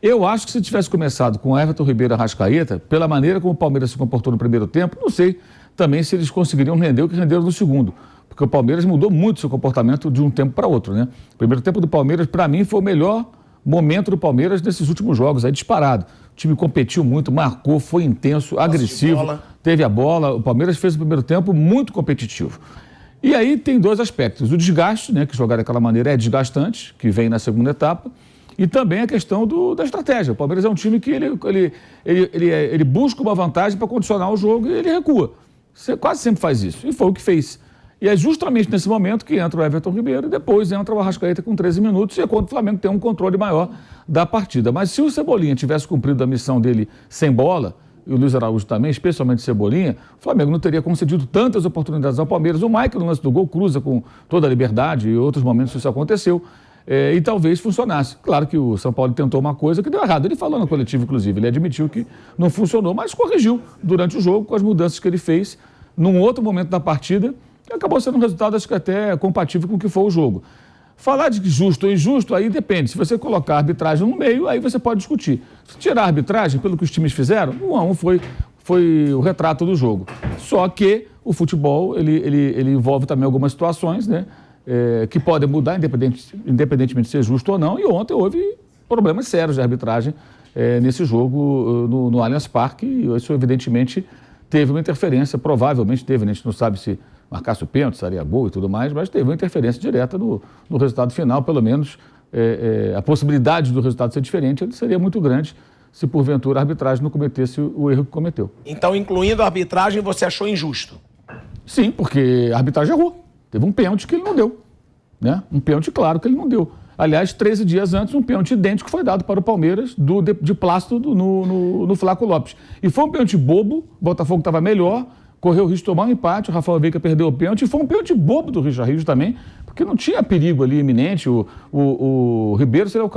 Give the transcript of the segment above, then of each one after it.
Eu acho que se tivesse começado com Everton Ribeiro e Arrascaeta, pela maneira como o Palmeiras se comportou no primeiro tempo, não sei também se eles conseguiriam render o que renderam no segundo. Porque o Palmeiras mudou muito seu comportamento de um tempo para outro, né? O primeiro tempo do Palmeiras, para mim, foi o melhor momento do Palmeiras nesses últimos jogos, aí disparado. O time competiu muito, marcou, foi intenso, agressivo, teve a bola. O Palmeiras fez o primeiro tempo muito competitivo. E aí tem dois aspectos. O desgaste, né, que jogar daquela maneira é desgastante, que vem na segunda etapa, e também a questão da estratégia. O Palmeiras é um time que ele busca uma vantagem para condicionar o jogo e ele recua. Você quase sempre faz isso, e foi o que fez. E é justamente nesse momento que entra o Everton Ribeiro e depois entra o Arrascaeta com 13 minutos e é quando o Flamengo tem um controle maior da partida. Mas se o Cebolinha tivesse cumprido a missão dele sem bola, e o Luiz Araújo também, especialmente Cebolinha, o Flamengo não teria concedido tantas oportunidades ao Palmeiras. O Maicon, no lance do gol, cruza com toda a liberdade, e em outros momentos isso aconteceu, e talvez funcionasse. Claro que o São Paulo tentou uma coisa que deu errado. Ele falou no coletivo, inclusive, ele admitiu que não funcionou, mas corrigiu durante o jogo com as mudanças que ele fez num outro momento da partida, e acabou sendo um resultado, acho que até compatível com o que foi o jogo. Falar de justo ou injusto, aí depende. Se você colocar a arbitragem no meio, aí você pode discutir. Se tirar a arbitragem, pelo que os times fizeram, 1-1 foi o retrato do jogo. Só que o futebol, ele envolve também algumas situações, né, que podem mudar, independentemente de ser justo ou não. E ontem houve problemas sérios de arbitragem nesse jogo no Allianz Parque. E isso, evidentemente, teve uma interferência, provavelmente teve, né? A gente não sabe se marcasse o pênalti, seria gol e tudo mais, mas teve uma interferência direta no resultado final, pelo menos a possibilidade do resultado ser diferente seria muito grande se porventura a arbitragem não cometesse o erro que cometeu. Então, incluindo a arbitragem, você achou injusto? Sim, porque a arbitragem errou. Teve um pênalti que ele não deu, né? Um pênalti claro que ele não deu. Aliás, 13 dias antes, um pênalti idêntico foi dado para o Palmeiras de Plácido no Flaco Lopes. E foi um pênalti bobo, o Botafogo estava melhor, correu o risco de tomar um empate, o Rafael Veiga perdeu o pênalti, e foi um pênalti bobo do Richard Rios também, porque não tinha perigo ali iminente. O Ribeiro, se ele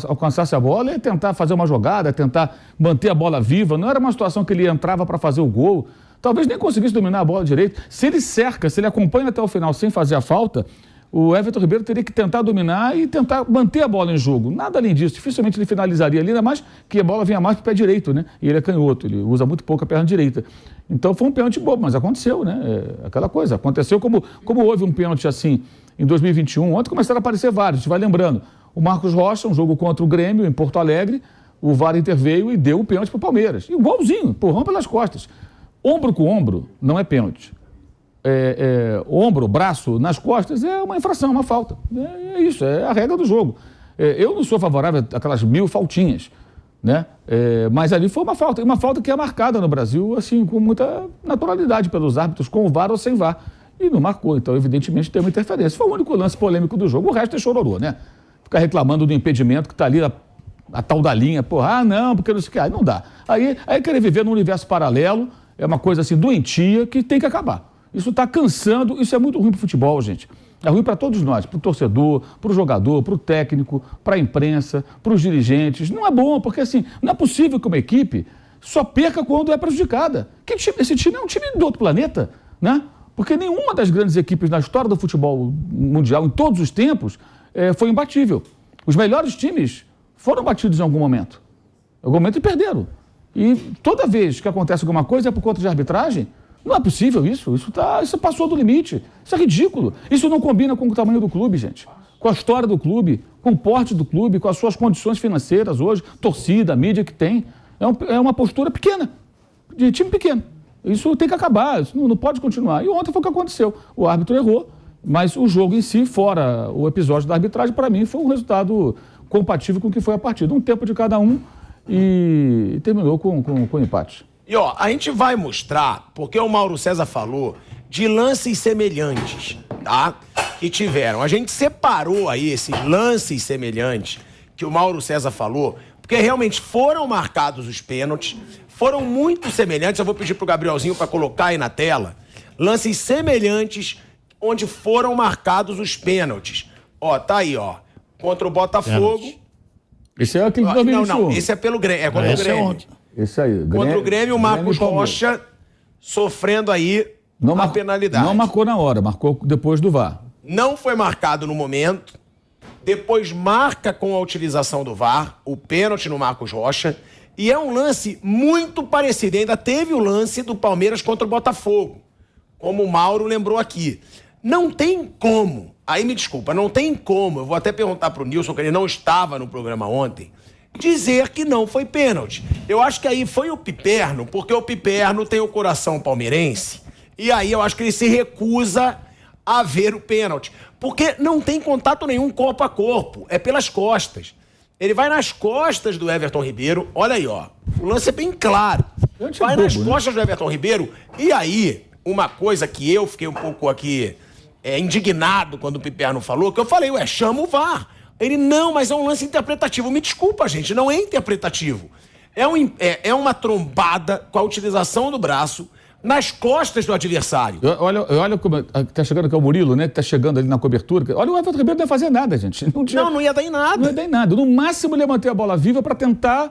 alcançasse a bola, ia tentar fazer uma jogada, tentar manter a bola viva, não era uma situação que ele entrava para fazer o gol, talvez nem conseguisse dominar a bola direito. Se ele cerca, se ele acompanha até o final sem fazer a falta, o Everton Ribeiro teria que tentar dominar e tentar manter a bola em jogo. Nada além disso. Dificilmente ele finalizaria ali, ainda mais que a bola vinha mais para o pé direito, né? E ele é canhoto, ele usa muito pouco a perna direita. Então foi um pênalti bobo, mas aconteceu, né? Aquela coisa. Aconteceu como houve um pênalti assim em 2021. Ontem começaram a aparecer vários, a gente vai lembrando. O Marcos Rocha, um jogo contra o Grêmio em Porto Alegre, o VAR interveio e deu o pênalti para o Palmeiras. Igualzinho, empurrão pelas costas. Ombro com ombro não é pênalti. Ombro, braço nas costas é uma infração, uma falta. É isso, é a regra do jogo. Eu não sou favorável àquelas 1000 faltinhas, né? Mas ali foi uma falta que é marcada no Brasil assim com muita naturalidade pelos árbitros, com o VAR ou sem VAR. E não marcou, então evidentemente tem uma interferência. Foi o único lance polêmico do jogo, o resto é chororô, né? Ficar reclamando do impedimento que está ali a tal da linha, porra, não, porque não sei o que, aí não dá. Aí querer viver num universo paralelo é uma coisa assim doentia que tem que acabar. Isso está cansando, isso é muito ruim para o futebol, gente. É ruim para todos nós, para o torcedor, para o jogador, para o técnico, para a imprensa, para os dirigentes. Não é bom, porque assim, não é possível que uma equipe só perca quando é prejudicada. Esse time é um time do outro planeta, né? Porque nenhuma das grandes equipes na história do futebol mundial, em todos os tempos, foi imbatível. Os melhores times foram batidos em algum momento. Em algum momento e perderam. E toda vez que acontece alguma coisa é por conta de arbitragem. Não é possível isso. Isso passou do limite. Isso é ridículo. Isso não combina com o tamanho do clube, gente. Com a história do clube, com o porte do clube, com as suas condições financeiras hoje, torcida, mídia que tem. É uma postura pequena, de time pequeno. Isso tem que acabar, isso não pode continuar. E ontem foi o que aconteceu. O árbitro errou, mas o jogo em si, fora o episódio da arbitragem, para mim foi um resultado compatível com o que foi a partida. Um tempo de cada um e terminou com empate. E ó, a gente vai mostrar, porque o Mauro César falou de lances semelhantes, tá? Que tiveram. A gente separou aí esses lances semelhantes que o Mauro César falou, porque realmente foram marcados os pênaltis, foram muito semelhantes. Eu vou pedir pro Gabrielzinho para colocar aí na tela. Lances semelhantes onde foram marcados os pênaltis. Ó, tá aí, ó. Contra o Botafogo. Pênalti. Esse é aquele de 2021. Não, esse é pelo Grêmio. É contra o Grêmio. Esse aí. Contra o Grêmio, o Marcos Rocha sofrendo aí a penalidade. Não marcou na hora, marcou depois do VAR. Não foi marcado no momento. depois marca com a utilização do VAR, o pênalti no Marcos Rocha, e é um lance muito parecido. E ainda teve o lance do Palmeiras contra o Botafogo, como o Mauro lembrou aqui. Não tem como, aí me desculpa, não tem como, eu vou até perguntar pro Nilson, que ele não estava no programa ontem, dizer que não foi pênalti. Eu acho que aí foi o Piperno, porque o Piperno tem o coração palmeirense, e aí eu acho que ele se recusa a ver o pênalti, porque não tem contato nenhum corpo a corpo, é pelas costas. Ele vai nas costas do Everton Ribeiro, olha aí, ó, o lance é bem claro. Vai nas costas do Everton Ribeiro, e aí, uma coisa que eu fiquei um pouco aqui indignado quando o Piperno falou, que eu falei, chama o VAR. Ele, não, mas é um lance interpretativo. Me desculpa, gente, não é interpretativo. É uma trombada com a utilização do braço nas costas do adversário. Olha como tá chegando aqui o Murilo, né? Que tá chegando ali na cobertura. Olha, o Everton Ribeiro não ia fazer nada, gente. Não ia dar em nada. Não ia dar em nada. No máximo, ele ia manter a bola viva para tentar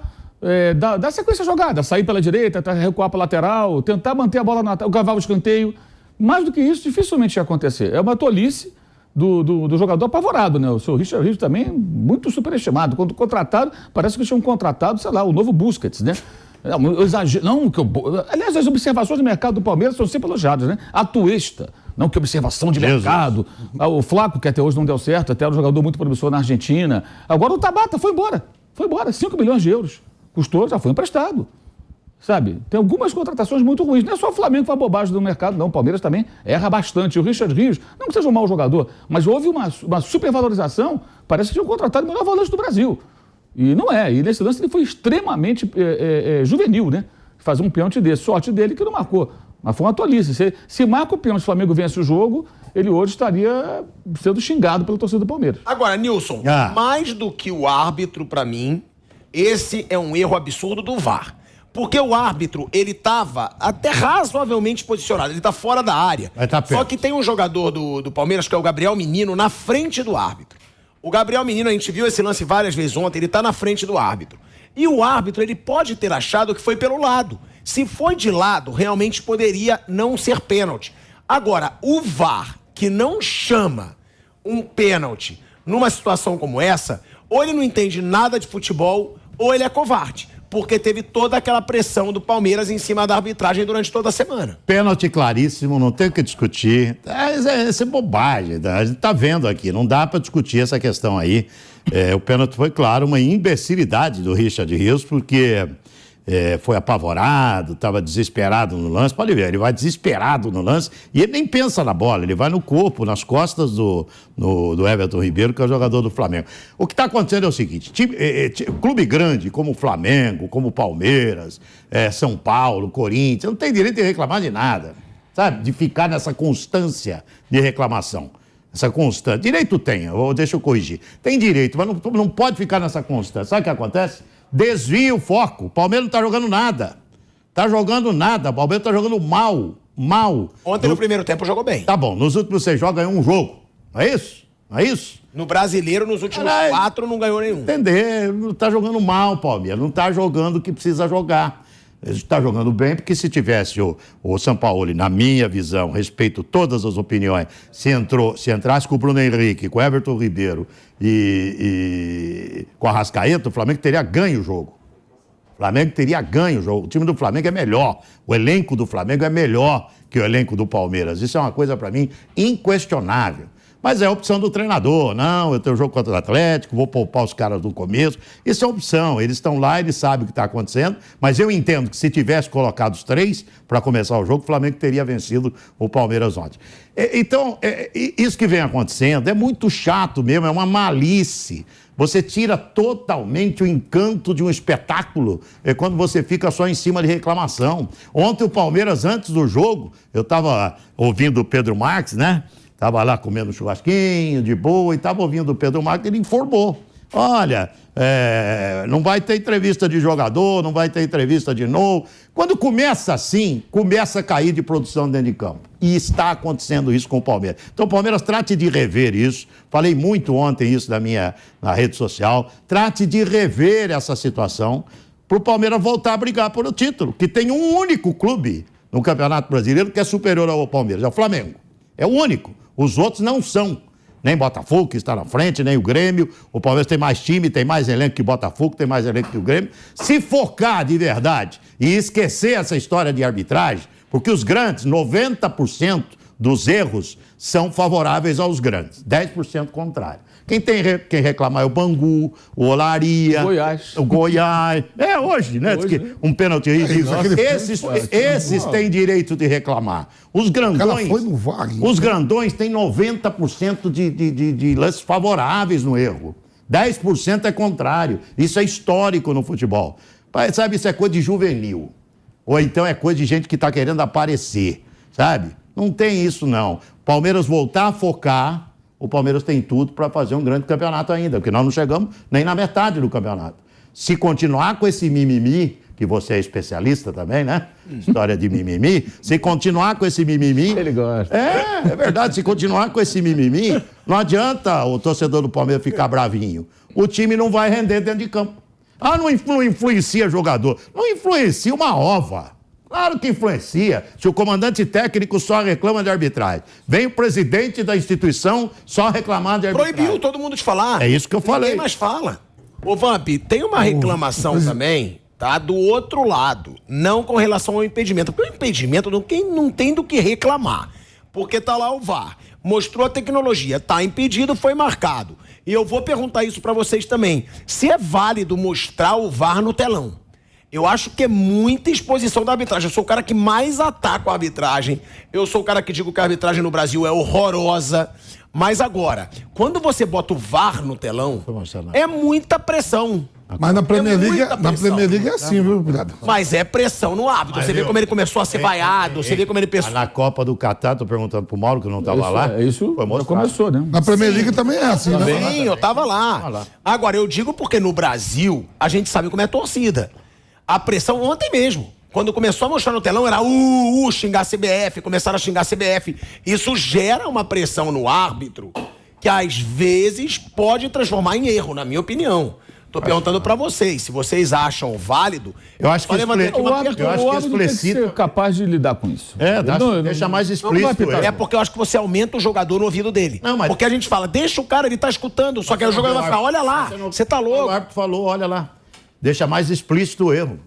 dar sequência à jogada. Sair pela direita, recuar para lateral, tentar manter a bola no ataque, cavar o escanteio. Mais do que isso, dificilmente ia acontecer. É uma tolice do jogador apavorado, né? O seu Richard Rios também muito superestimado. Quando contratado, parece que tinham contratado, sei lá, o novo Busquets, né? Aliás, as observações do mercado do Palmeiras são sempre elogiadas, né? Atuesta, não que observação de mercado. O Flaco, que até hoje não deu certo, até era um jogador muito promissor na Argentina. Agora o Tabata foi embora. 5 milhões de euros. Custou, já foi emprestado. Sabe? Tem algumas contratações muito ruins. Não é só o Flamengo que faz bobagem do mercado, não. O Palmeiras também erra bastante. O Richard Rios, não que seja um mau jogador, mas houve uma supervalorização. Parece que tinham contratado o melhor volante do Brasil. E não é. E nesse lance ele foi extremamente juvenil, né? Fazer um pênalti desse. Sorte dele que não marcou. Mas foi uma tolice. Se marca o pênalti, o Flamengo vence o jogo, ele hoje estaria sendo xingado pelo torcedor do Palmeiras. Agora, Nilson, mais do que o árbitro, pra mim, esse é um erro absurdo do VAR. Porque o árbitro, ele estava até razoavelmente posicionado, ele está fora da área. Só que tem um jogador do Palmeiras, que é o Gabriel Menino, na frente do árbitro. O Gabriel Menino, a gente viu esse lance várias vezes ontem, ele está na frente do árbitro. E o árbitro, ele pode ter achado que foi pelo lado. Se foi de lado, realmente poderia não ser pênalti. Agora, o VAR, que não chama um pênalti numa situação como essa, ou ele não entende nada de futebol, ou ele é covarde. Porque teve toda aquela pressão do Palmeiras em cima da arbitragem durante toda a semana. Pênalti claríssimo, não tem o que discutir. Isso é bobagem, a gente tá vendo aqui, não dá para discutir essa questão aí. O pênalti foi, claro, uma imbecilidade do Richard Rios, porque foi apavorado, estava desesperado no lance. Pode ver, ele vai desesperado no lance e ele nem pensa na bola, ele vai no corpo, nas costas do Everton Ribeiro, que é o jogador do Flamengo. O que está acontecendo é o seguinte, clube grande como o Flamengo, como o Palmeiras, São Paulo, Corinthians, não tem direito de reclamar de nada, sabe? De ficar nessa constância de reclamação. Essa constância. Direito tem, deixa eu corrigir. Tem direito, mas não pode ficar nessa constância. Sabe o que acontece? Desvia o foco. O Palmeiras não tá jogando nada. Tá jogando nada. O Palmeiras tá jogando mal. Ontem no primeiro tempo jogou bem. Tá bom. Nos últimos 6 jogos ganhou um jogo. Não é isso? Não é isso? No Brasileiro, nos últimos 4, não ganhou nenhum. Entender. Não tá jogando mal, o Palmeiras. Não tá jogando o que precisa jogar. Ele está jogando bem, porque se tivesse o Sampaoli, na minha visão, respeito todas as opiniões, se entrasse com o Bruno Henrique, com o Everton Ribeiro e com a Arrascaeta, o Flamengo teria ganho o jogo. O Flamengo teria ganho o jogo. O time do Flamengo é melhor. O elenco do Flamengo é melhor que o elenco do Palmeiras. Isso é uma coisa, para mim, inquestionável. Mas é a opção do treinador. Não, eu tenho jogo contra o Atlético, vou poupar os caras do começo. Isso é opção. Eles estão lá, eles sabem o que está acontecendo. Mas eu entendo que se tivesse colocado os 3 para começar o jogo, o Flamengo teria vencido o Palmeiras ontem. Então, isso que vem acontecendo é muito chato mesmo, é uma malícia. Você tira totalmente o encanto de um espetáculo quando você fica só em cima de reclamação. Ontem o Palmeiras, antes do jogo, eu estava ouvindo o Pedro Marques, né? Estava lá comendo churrasquinho, de boa, e estava ouvindo o Pedro Marques, ele informou. Olha, não vai ter entrevista de jogador, não vai ter entrevista de novo. Quando começa assim, começa a cair de produção dentro de campo. E está acontecendo isso com o Palmeiras. Então o Palmeiras trate de rever isso. Falei muito ontem isso na rede social. Trate de rever essa situação para o Palmeiras voltar a brigar por o título. Que tem um único clube no Campeonato Brasileiro que é superior ao Palmeiras, é o Flamengo. É o único. Os outros não são. Nem Botafogo, que está na frente, nem o Grêmio. O Palmeiras tem mais time, tem mais elenco que o Botafogo, tem mais elenco que o Grêmio. Se focar de verdade e esquecer essa história de arbitragem, porque os grandes, 90% dos erros são favoráveis aos grandes, 10% contrário. Quem reclamar é o Bangu, o Olaria, o Goiás. É hoje, né? Hoje, que um pênalti ridículo. Esses têm direito de reclamar. Os grandões têm 90% de lances favoráveis no erro. 10% é contrário. Isso é histórico no futebol. Sabe, isso é coisa de juvenil. Ou então é coisa de gente que está querendo aparecer, sabe? Não tem isso, não. Palmeiras voltar a focar, o Palmeiras tem tudo para fazer um grande campeonato ainda, porque nós não chegamos nem na metade do campeonato. Se continuar com esse mimimi, que você é especialista também, né? História de mimimi. Se continuar com esse mimimi... Ele gosta. É verdade. Se continuar com esse mimimi, não adianta o torcedor do Palmeiras ficar bravinho. O time não vai render dentro de campo. Ah, não influencia jogador. Não influencia uma ova. Claro que influencia. Se o comandante técnico só reclama de arbitragem, vem o presidente da instituição só reclamar de arbitragem. Proibiu todo mundo de falar. É isso que eu falei. Ninguém mais fala. Ô, Vamp, tem uma reclamação também, tá? Do outro lado. Não com relação ao impedimento. Porque o impedimento não tem do que reclamar. Porque tá lá o VAR. Mostrou a tecnologia. Tá impedido, foi marcado. E eu vou perguntar isso pra vocês também. Se é válido mostrar o VAR no telão. Eu acho que é muita exposição da arbitragem. Eu sou o cara que mais ataca a arbitragem. Eu sou o cara que digo que a arbitragem no Brasil é horrorosa. Mas agora, quando você bota o VAR no telão, é muita pressão. Mas na Premier League é assim, viu, cuidado. Mas é pressão no árbitro. Você vê como ele começou a ser vaiado, você vê como ele pensou. Na Copa do Catar, tô perguntando pro Mauro, que não tava lá. Isso começou, né? Na Premier League também é assim, né? Sim, eu tava lá. Agora, eu digo porque no Brasil, a gente sabe como é a torcida. A pressão ontem mesmo. Quando começou a mostrar no telão, era xingar a CBF, começaram a xingar a CBF. Isso gera uma pressão no árbitro que, às vezes, pode transformar em erro, na minha opinião. Tô perguntando pra vocês, se vocês acham válido... Eu acho que o árbitro tem que ser capaz de lidar com isso. Deixa mais explícito. É porque eu acho que você aumenta o jogador no ouvido dele. Porque a gente fala, deixa o cara, ele tá escutando, só que aí o jogador vai falar, olha lá, você tá louco. O árbitro falou, olha lá. Deixa mais explícito o erro.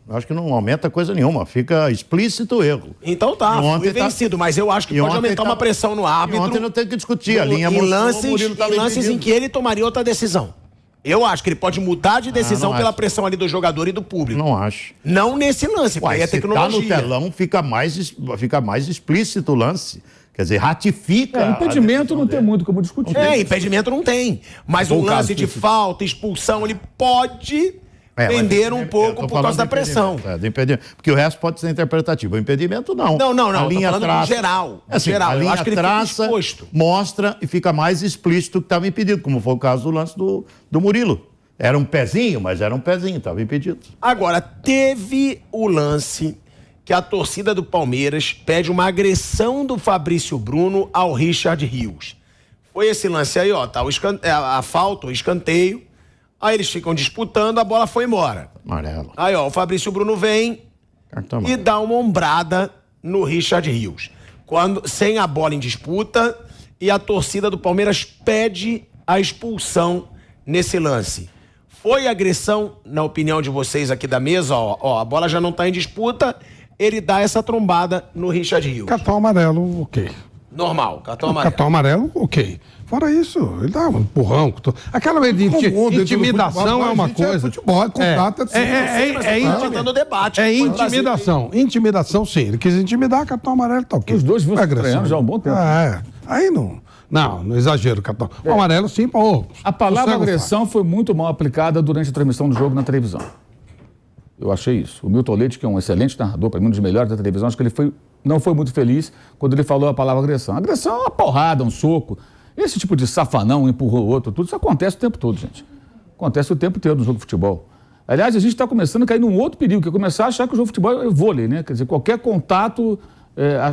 Eu acho que não aumenta coisa nenhuma, fica explícito o erro. Então fui vencido, mas eu acho que pode aumentar uma pressão no árbitro. Ontem não tem que discutir, a linha em lances em que ele tomaria outra decisão. Eu acho que ele pode mudar de decisão pela pressão ali do jogador e do público. Não acho. Não nesse lance, porque aí é tecnologia. Se tá no telão, fica mais explícito o lance. Quer dizer, ratifica. Impedimento não tem muito como discutir. Impedimento não tem. Mas um lance de falta, expulsão, ele pode... Pender um pouco por causa da pressão. Do impedimento. Porque o resto pode ser interpretativo. O impedimento, não. Não. A linha traça, no geral. A linha traça, mostra e fica mais explícito que estava impedido, como foi o caso do lance do Murilo. Era um pezinho, mas era um pezinho, estava impedido. Agora, teve o lance que a torcida do Palmeiras pede uma agressão do Fabrício Bruno ao Richard Rios. Foi esse lance aí, ó, tá a falta, o escanteio. Aí eles ficam disputando, a bola foi embora. Amarelo. Aí, ó, o Fabrício Bruno vem e dá uma ombrada no Richard Rios. Sem a bola em disputa, e a torcida do Palmeiras pede a expulsão nesse lance. Foi agressão, na opinião de vocês aqui da mesa, ó, a bola já não tá em disputa, ele dá essa trombada no Richard Rios. Cartão amarelo, ok. Normal, cartão amarelo. Cartão amarelo, ok. Fora isso, ele dá um empurrão. Aquela intimidação é uma coisa. Futebol, contato, no debate. É intimidação. Intimidação, sim. Ele quis intimidar, cartão amarelo, tá ok. Os dois vão estranhando já há um bom tempo. Aí não exagero, cartão. O amarelo, sim, a palavra agressão foi muito mal aplicada durante a transmissão do jogo na televisão. Eu achei isso. O Milton Leite, que é um excelente narrador, para mim um dos melhores da televisão, acho que ele não foi muito feliz quando ele falou a palavra agressão. Agressão é uma porrada, um soco. Esse tipo de safanão, empurrou o outro, tudo isso acontece o tempo todo, gente. Acontece o tempo inteiro no jogo de futebol. Aliás, a gente está começando a cair num outro perigo, que é começar a achar que o jogo de futebol é vôlei, né? Quer dizer, qualquer contato,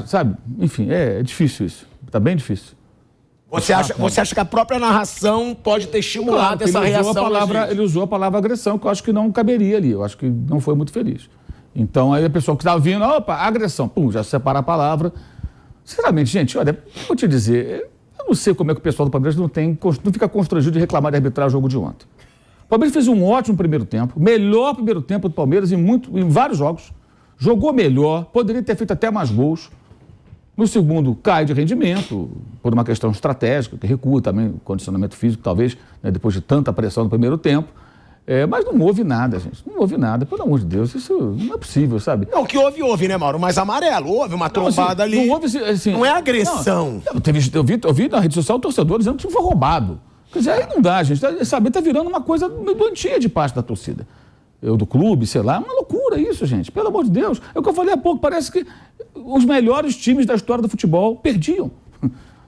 sabe? Enfim, é difícil isso. Está bem difícil. Você acha que a própria narração pode ter estimulado essa reação? Ele usou a palavra agressão, que eu acho que não caberia ali. Eu acho que não foi muito feliz. Então, aí a pessoa que estava vindo, opa, agressão, pum, já separa a palavra. Sinceramente, gente, olha, vou te dizer, eu não sei como é que o pessoal do Palmeiras não fica constrangido de reclamar de arbitrar o jogo de ontem. O Palmeiras fez um ótimo primeiro tempo, melhor primeiro tempo do Palmeiras em vários jogos. Jogou melhor, poderia ter feito até mais gols. No segundo, cai de rendimento, por uma questão estratégica, que recua também o condicionamento físico, talvez, né, depois de tanta pressão no primeiro tempo. Mas não houve nada, gente. Não houve nada, pelo amor de Deus. Isso não é possível, sabe? Não, o que houve, né, Mauro? Mas amarelo, houve uma trombada ali. Não houve, assim, não é agressão. Eu vi na rede social o torcedor dizendo que o time foi roubado. Quer dizer, aí não dá, gente. Sabe, tá virando uma coisa doentia de parte da torcida. Do clube, sei lá. É uma loucura isso, gente. Pelo amor de Deus. É o que eu falei há pouco. Parece que os melhores times da história do futebol perdiam.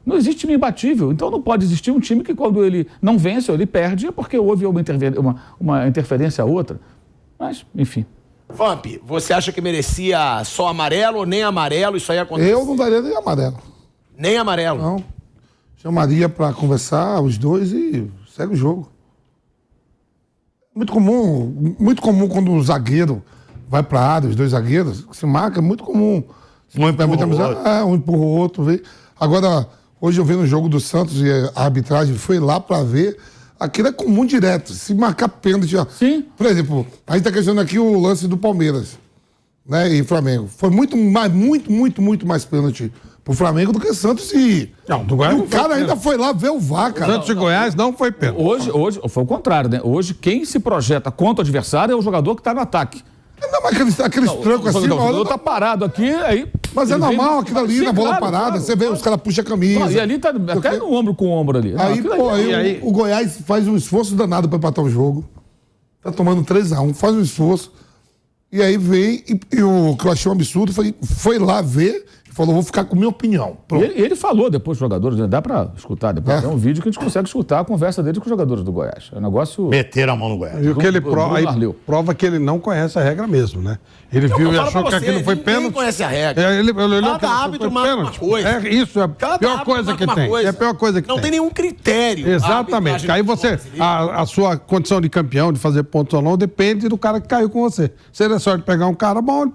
Não existe time imbatível. Então não pode existir um time que quando ele não vence ou ele perde é porque houve uma interferência a outra. Mas, enfim. Vamp, você acha que merecia só amarelo ou nem amarelo? Isso aí aconteceu? Eu não daria nem amarelo. Nem amarelo? Não. Chamaria para conversar os dois e segue o jogo. Muito comum quando o zagueiro vai para a área, os dois zagueiros, se marca, é muito comum. Um empurra o outro. Vê. Agora, hoje eu vi no jogo do Santos e a arbitragem foi lá para ver. Aquilo é comum direto. Se marcar pênalti. Sim. Por exemplo, a gente está questionando aqui o lance do Palmeiras, né, e Flamengo. Foi muito mais pênalti pro Flamengo do que Santos e... Não, do Goiás e o cara ainda foi lá ver o VAR, cara. Santos e Goiás não foi pênalti. Hoje foi o contrário, né? Hoje quem se projeta contra o adversário é o jogador que está no ataque. Não, mas aqueles trancos assim... O jogador tá parado aqui, aí... Mas é normal aquilo ali, na bola parada. Claro. Você vê, os caras puxam a camisa. Não, e ali tá até no ombro com o ombro ali. Aí o Goiás faz um esforço danado para empatar o jogo. Tá tomando 3-1, faz um esforço. E aí vem, e o que eu achei um absurdo foi lá ver e falou, vou ficar com minha opinião. Ele falou depois dos jogadores, né? Dá pra escutar depois. Tem um vídeo que a gente consegue escutar a conversa dele com os jogadores do Goiás. É um negócio... Meteram a mão no Goiás. E o que ele prova que ele não conhece a regra mesmo, né? Ele viu e achou que aquilo foi pênalti. Ninguém conhece a regra. Ele olhou Cada árbitro marca uma coisa. Isso é a pior coisa que tem. É a pior coisa que tem. Não tem nenhum critério. Exatamente. Aí você, a sua condição de campeão, de fazer pontos ou não, depende do cara que caiu com você. Se ele é só de pegar um cara bom,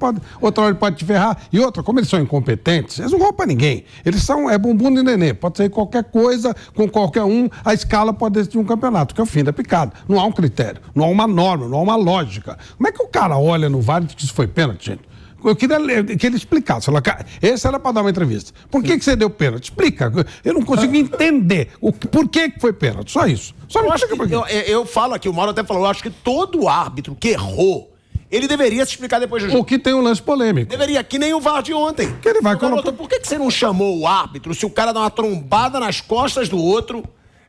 outra hora ele pode te ferrar. E outra, como eles são incompetentes, eles não vão pra ninguém. Eles são, bumbum de nenê. Pode ser qualquer coisa, com qualquer um, a escala pode decidir um campeonato, que é o fim da picada. Não há um critério, não há uma norma, não há uma lógica. Como é que o cara olha no VAR e diz que isso foi pênalti, gente? Eu queria que ele explicasse. Esse era para dar uma entrevista. Por que você deu pênalti? Explica. Eu não consigo entender por que foi pênalti. Só isso. Só me explica por quê. Eu falo aqui, o Mauro até falou, eu acho que todo árbitro que errou, ele deveria se explicar depois do jogo. O que tem um lance polêmico. Deveria, que nem o VAR de ontem. Que ele vai colocar... Por que você não chamou o árbitro se o cara dá uma trombada nas costas do outro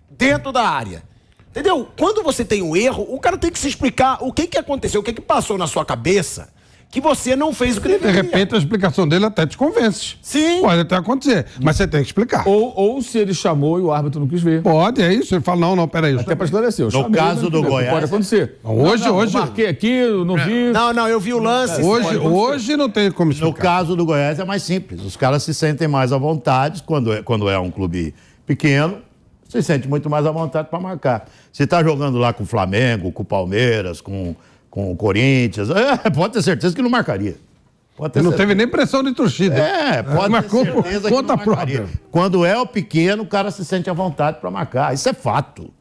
dentro da área? Entendeu? Quando você tem um erro, o cara tem que se explicar o que aconteceu, o que passou na sua cabeça que você não fez o que deveria. De repente a explicação dele até te convence. Sim. Pode até acontecer, mas você tem que explicar. Ou se ele chamou e o árbitro não quis ver. Pode, é isso. Ele fala, não, peraí. Até para esclarecer. No caso do Goiás... Pode acontecer. Hoje... Eu marquei aqui, não vi... Não, eu vi o lance. Hoje não tem como explicar. No caso do Goiás é mais simples. Os caras se sentem mais à vontade quando é um clube pequeno. Se sente muito mais à vontade para marcar. Se está jogando lá com o Flamengo, com o Palmeiras, com o Corinthians, pode ter certeza que não marcaria. Não teve nem pressão de torcida. Pode ter certeza que não marcaria. Quando é o pequeno, o cara se sente à vontade para marcar. Isso é fato.